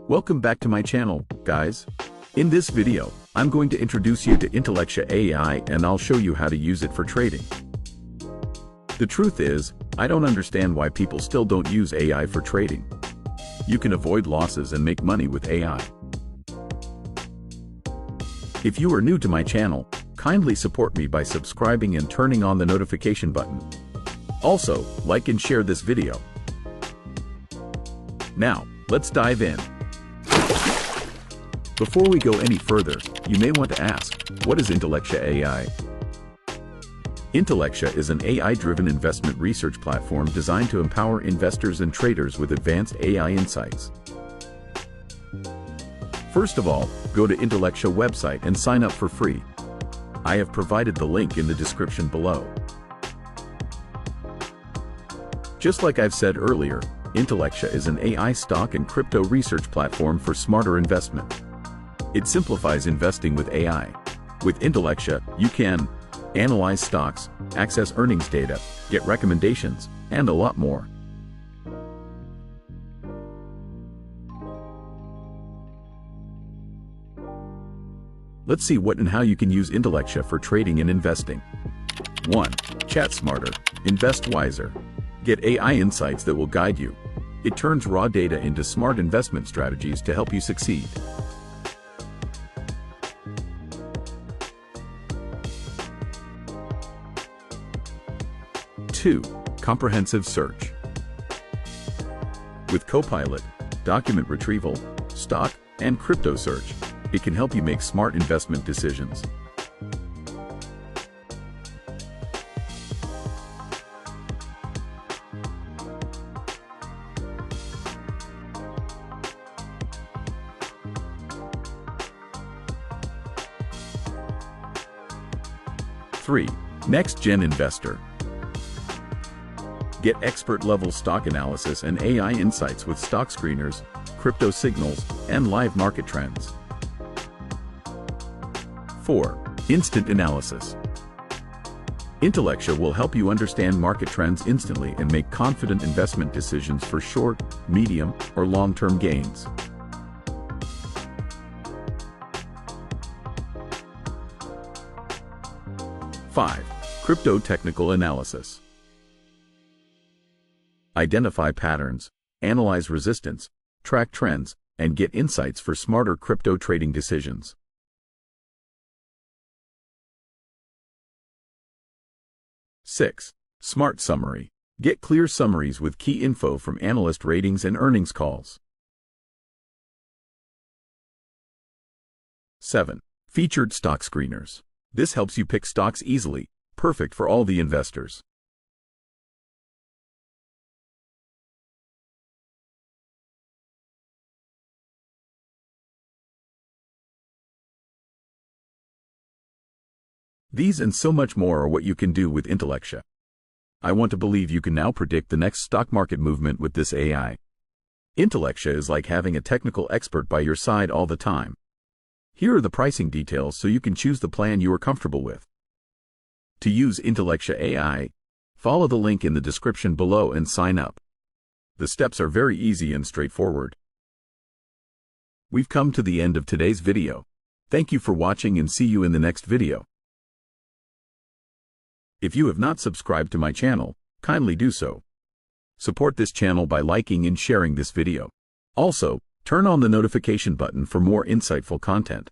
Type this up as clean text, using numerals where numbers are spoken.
Welcome back to my channel, guys. In this video, I'm going to introduce you to Intellectia AI and I'll show you how to use it for trading. The truth is, I don't understand why people still don't use AI for trading. You can avoid losses and make money with AI. If you are new to my channel, kindly support me by subscribing and turning on the notification button. Also, like and share this video. Now, let's dive in. Before we go any further, you may want to ask, what is Intellectia AI? Intellectia is an AI-driven investment research platform designed to empower investors and traders with advanced AI insights. First of all, go to Intellectia website and sign up for free. I have provided the link in the description below. Just like I've said earlier, Intellectia is an AI stock and crypto research platform for smarter investment. It simplifies investing with AI. With Intellectia, you can analyze stocks, access earnings data, get recommendations, and a lot more. Let's see what and how you can use Intellectia for trading and investing. 1. Chat smarter, invest wiser. Get AI insights that will guide you. It turns raw data into smart investment strategies to help you succeed. 2. Comprehensive search. With Copilot, document retrieval, stock, and crypto search, it can help you make smart investment decisions. 3. Next-Gen Investor. Get expert-level stock analysis and AI insights with stock screeners, crypto signals, and live market trends. 4. Instant Analysis. Intellectia will help you understand market trends instantly and make confident investment decisions for short, medium, or long-term gains. 5. Crypto Technical Analysis. Identify patterns, analyze resistance, track trends, and get insights for smarter crypto trading decisions. 6. Smart Summary. Get clear summaries with key info from analyst ratings and earnings calls. 7. Featured Stock Screeners. This helps you pick stocks easily, perfect for all the investors. 'These and so much more are what you can do with Intellectia. I want to believe you can now predict the next stock market movement with this AI. Intellectia is like having a technical expert by your side all the time. Here are the pricing details so you can choose the plan you are comfortable with. To use Intellectia AI, follow the link in the description below and sign up. The steps are very easy and straightforward. We've come to the end of today's video. Thank you for watching and see you in the next video. If you have not subscribed to my channel, kindly do so. Support this channel by liking and sharing this video. Also, turn on the notification button for more insightful content.